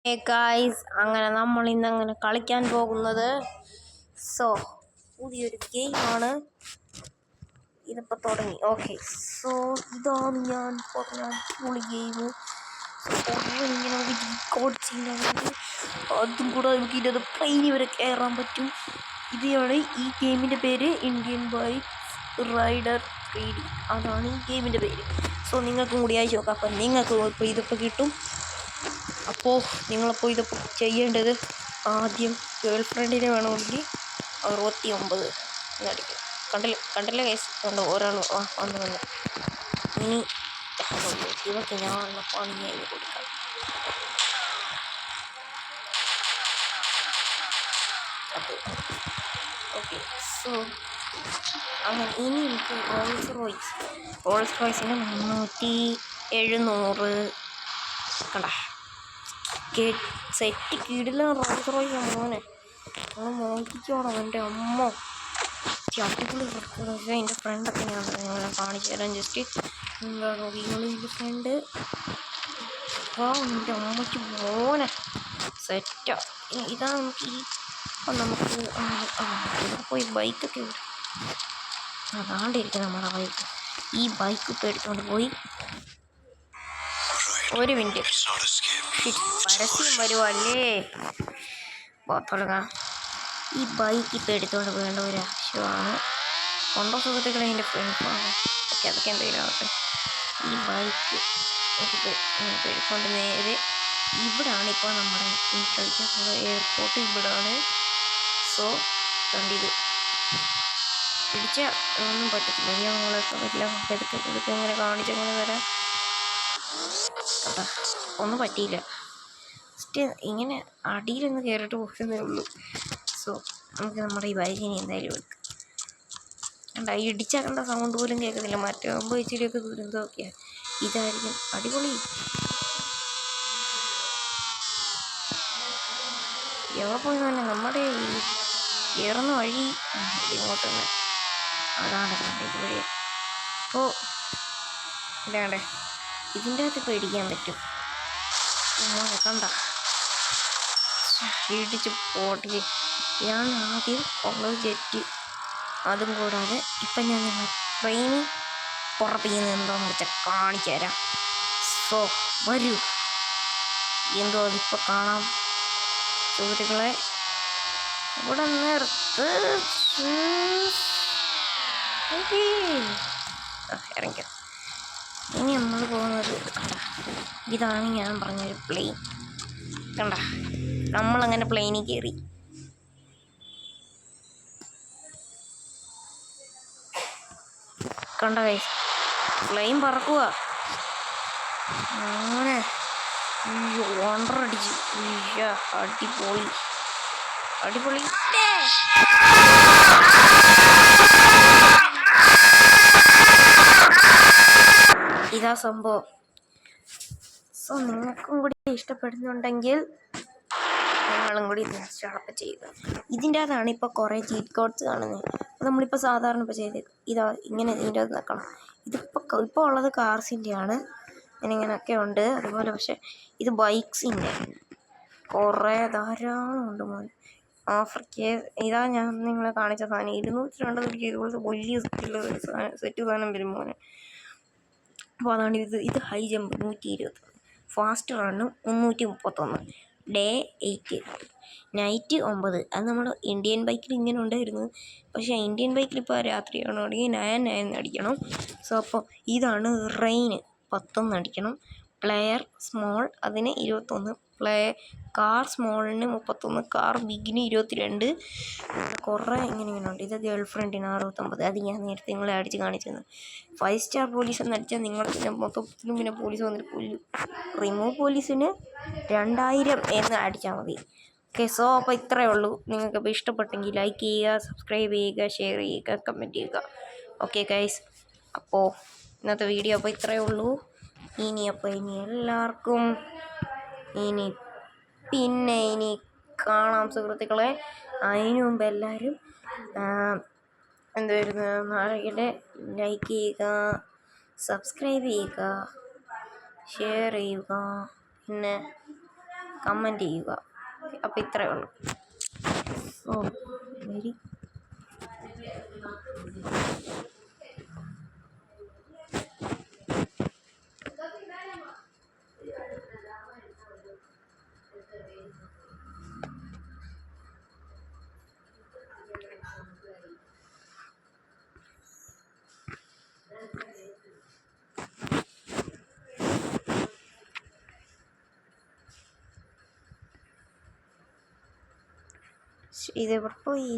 Guys, അങ്ങനെ നമ്മൾ ഇന്നങ്ങനെ കളിക്കാൻ പോകുന്നത് പുതിയൊരു ഗെയിമാണ്. ഇതിപ്പോൾ തുടങ്ങി. ഓക്കെ, ഇതാണ് ഞാൻ പറഞ്ഞ അടിപൊളി ഗെയിം. ഇങ്ങനെ നമുക്ക് റെക്കോർഡ് ചെയ്യാനായിട്ട് അതും കൂടെ നമുക്ക് ഇതിൻ്റെ പ്ലെയിനിൽ വരെ കയറാൻ പറ്റും. ഇതാണ് ഈ ഗെയിമിൻ്റെ പേര്, ഇന്ത്യൻ ബൈക്ക് റൈഡർ 3D. അതാണ് ഈ ഗെയിമിൻ്റെ പേര്. നിങ്ങൾക്കും കൂടി അയച്ചു നോക്കാം. അപ്പം നിങ്ങൾക്ക് ഇപ്പോൾ ഇതിപ്പോൾ കിട്ടും. അപ്പോൾ നിങ്ങളപ്പോൾ ഇതിപ്പോൾ ചെയ്യേണ്ടത്, ആദ്യം ഗേൾ ഫ്രണ്ടിനെ വേണമെങ്കിൽ 69 എന്നടിക്കും. കണ്ടില്ല കേസ് കൊണ്ട് ഒരാൾ വന്ന് ഇനി ഇതൊക്കെ ഞാനുള്ള പണിയായി കൊടുക്കാം. ഓക്കെ, അങ്ങനെ ഇനി എനിക്ക് റോൾസ് റോയ്സിന് 300-700 കണ്ട സെറ്റ് കീടില്ല. റോൾസ് റോയ്സ് മോനെ നമ്മൾ നോക്കിക്കോണം. എൻ്റെ അമ്മ അടിപൊളി റോൾസ്. എൻ്റെ ഫ്രണ്ടൊക്കെ ഞാൻ കാണിച്ചു തരാം. ജസ്റ്റ് എന്താ നോക്കിക്കോളൂ. ഫ്രണ്ട് എൻ്റെ അമ്മയ്ക്ക് മോനെ സെറ്റാ. ഇതാ നമുക്ക് ഇവിടെ പോയി ബൈക്കൊക്കെ അതാണ്ടിരിക്കും നമ്മുടെ ബൈക്ക്. ഈ ബൈക്ക് ഇപ്പോൾ എടുത്തുകൊണ്ട് പോയി ഒരു മിനിറ്റ് പരസ്യം വരുവല്ലേ തുടങ്ങാം. ഈ ബൈക്ക് ഇപ്പോൾ എടുത്തുകൊണ്ട് പോകേണ്ട ഒരു ആവശ്യമാണ്. കൊണ്ടോ സുഹൃത്തുക്കളെ, എൻ്റെ ഫ്രണ്ട്സാണ്. അതൊക്കെ എന്തെങ്കിലും ആവട്ടെ. ഈ ബൈക്ക് എടുത്തുകൊണ്ട് നേരെ ഇവിടാണ് ഇപ്പോൾ നമ്മുടെ ഈ കളിക്കാൻ എയർപോർട്ട് ഇവിടാണ്. കണ്ടിത് പിടിച്ചാൽ ഒന്നും പറ്റത്തില്ല. ഞങ്ങളൊക്കെ എല്ലാം എടുത്ത് അങ്ങനെ കാണിച്ചങ്ങനെ വരാം. ഒന്നും പറ്റിയില്ല. ജസ്റ്റ് ഇങ്ങനെ അടിയിലൊന്ന് കയറിയിട്ട് പോകുന്നേ ഉള്ളൂ. നമുക്ക് നമ്മുടെ ഈ ബൈക്കിനെ എന്തായാലും എടുക്കാം. ഇടിച്ചാൽ കണ്ട സൗണ്ട് പോലും കേൾക്കുന്നില്ല. മറ്റാകുമ്പോൾ ഇച്ചിരിയൊക്കെ ദുരന്തമൊക്കെയാണ്. ഇതായിരിക്കും അടിപൊളി. എവിടെ പോയി തന്നെ നമ്മുടെ ഈ കയറുന്ന വഴി ഇങ്ങോട്ട് തന്നെ. അതാണ് ഇത് വഴി. അപ്പോൾ ഇതാണ്ടേ ഇതിൻ്റെ അകത്ത് പേടിക്കാൻ പറ്റും. കണ്ട ഇടിച്ച് പോട്ടി. ഇതാണ് ആദ്യം ഉള്ളത് ജെറ്റ്. അതും കൂടാതെ ഇപ്പം ഞാൻ ട്രെയിനിൽ പുറപ്പിക്കുന്നത് എന്താണെന്ന് വെച്ചാൽ കാണിച്ചു തരാം. വരൂ. എന്തോ അതിപ്പോൾ കാണാം സുഹൃത്തുക്കളെ. ഇവിടെ നിർത്ത്. ഇറങ്ങിക്കോ. ഇനി നമ്മൾ പോകുന്നത് ഇതാണ് ഞാൻ പറഞ്ഞൊരു പ്ലെയിൻ. കണ്ട നമ്മളങ്ങനെ പ്ലെയിനിൽ കയറി. കണ്ട കൈസ്, പ്ലെയിൻ പറക്കുക. അങ്ങനെ വണ്ടറടിച്ചു. അടിപൊളി അടിപൊളി. ഇതാ സംഭവം. നിങ്ങൾക്കും കൂടി ഇഷ്ടപ്പെടുന്നുണ്ടെങ്കിൽ നിങ്ങളും കൂടി ഇൻസ്റ്റാളൊക്കെ ചെയ്യുക. ഇതിൻ്റെ അകത്താണ് ഇപ്പോൾ കുറേ ചീറ്റ് കോഡ്സ് കാണുന്നത്. നമ്മളിപ്പോൾ സാധാരണ ഇപ്പോൾ ചെയ്ത് ഇതാ ഇങ്ങനെ ഇതിൻ്റെ അകത്ത് നിൽക്കണം. ഇപ്പോൾ ഉള്ളത് കാർസിൻ്റെയാണ്. ഇങ്ങനെയൊക്കെ ഉണ്ട്. അതുപോലെ പക്ഷേ ഇത് ബൈക്സിൻ്റെ കുറേ ധാരാളം ഉണ്ട് മോനെ. ആഫ്രിക്ക ഇതാ ഞാൻ നിങ്ങളെ കാണിച്ച സാധനം 202 ഇതുപോലത്തെ വലിയ സെറ്റ് സാധനം വരും മോനെ. അപ്പോൾ അതാണ് ഇത് high jump 120, fast run 331, day 8, night 9. അത് നമ്മുടെ ഇന്ത്യൻ ബൈക്കിൽ ഇങ്ങനെ ഉണ്ടായിരുന്നു. പക്ഷേ ഇന്ത്യൻ ബൈക്കിൽ ഇപ്പോൾ രാത്രിയാണെങ്കിൽ 9 അടിക്കണം. അപ്പോൾ ഇതാണ് റെയിന് 10 അടിക്കണം. പ്ലെയർ സ്മോൾ അതിന് 21, കാർ സ്മോളിന് 31, കാർ ബിഗിന് 22. കുറേ ഇങ്ങനെയുണ്ട്. ഇത് ഗേൾ ഫ്രണ്ടിന് 69. അത് ഞാൻ നേരത്തെ നിങ്ങളെ അടിച്ച് കാണിച്ചിരുന്നു. 5 സ്റ്റാർ പോലീസ് എന്നടിച്ചാൽ നിങ്ങൾ പിന്നെ മൊത്തത്തിലും പിന്നെ പോലീസ് വന്നിട്ട് കൊല്ലും. റിമൂവ് പോലീസിന് 2000 എന്ന് അടിച്ചാൽ മതി. ഓക്കെ, അപ്പോൾ ഇത്രയേ ഉള്ളൂ. നിങ്ങൾക്കിപ്പോൾ ഇഷ്ടപ്പെട്ടെങ്കിൽ ലൈക്ക് ചെയ്യുക, സബ്സ്ക്രൈബ് ചെയ്യുക, ഷെയർ ചെയ്യുക, കമൻറ്റ് ചെയ്യുക. ഓക്കെ ഗൈസ്, അപ്പോൾ ഇന്നത്തെ വീഡിയോ അപ്പോൾ ഇത്രയേ ഉള്ളൂ. ഇനി എല്ലാവർക്കും ഇനി കാണാം സുഹൃത്തുക്കളെ. അതിനു മുമ്പ് എല്ലാവരും എന്തായിരുന്നു നാളെ ലൈക്ക് ചെയ്യുക, സബ്സ്ക്രൈബ് ചെയ്യുക, ഷെയർ ചെയ്യുക, പിന്നെ കമൻറ്റ് ചെയ്യുക. അപ്പോൾ ഇത്രയേ ഉള്ളൂ. ഓ വെരി ഇതെവിടെ പോയി?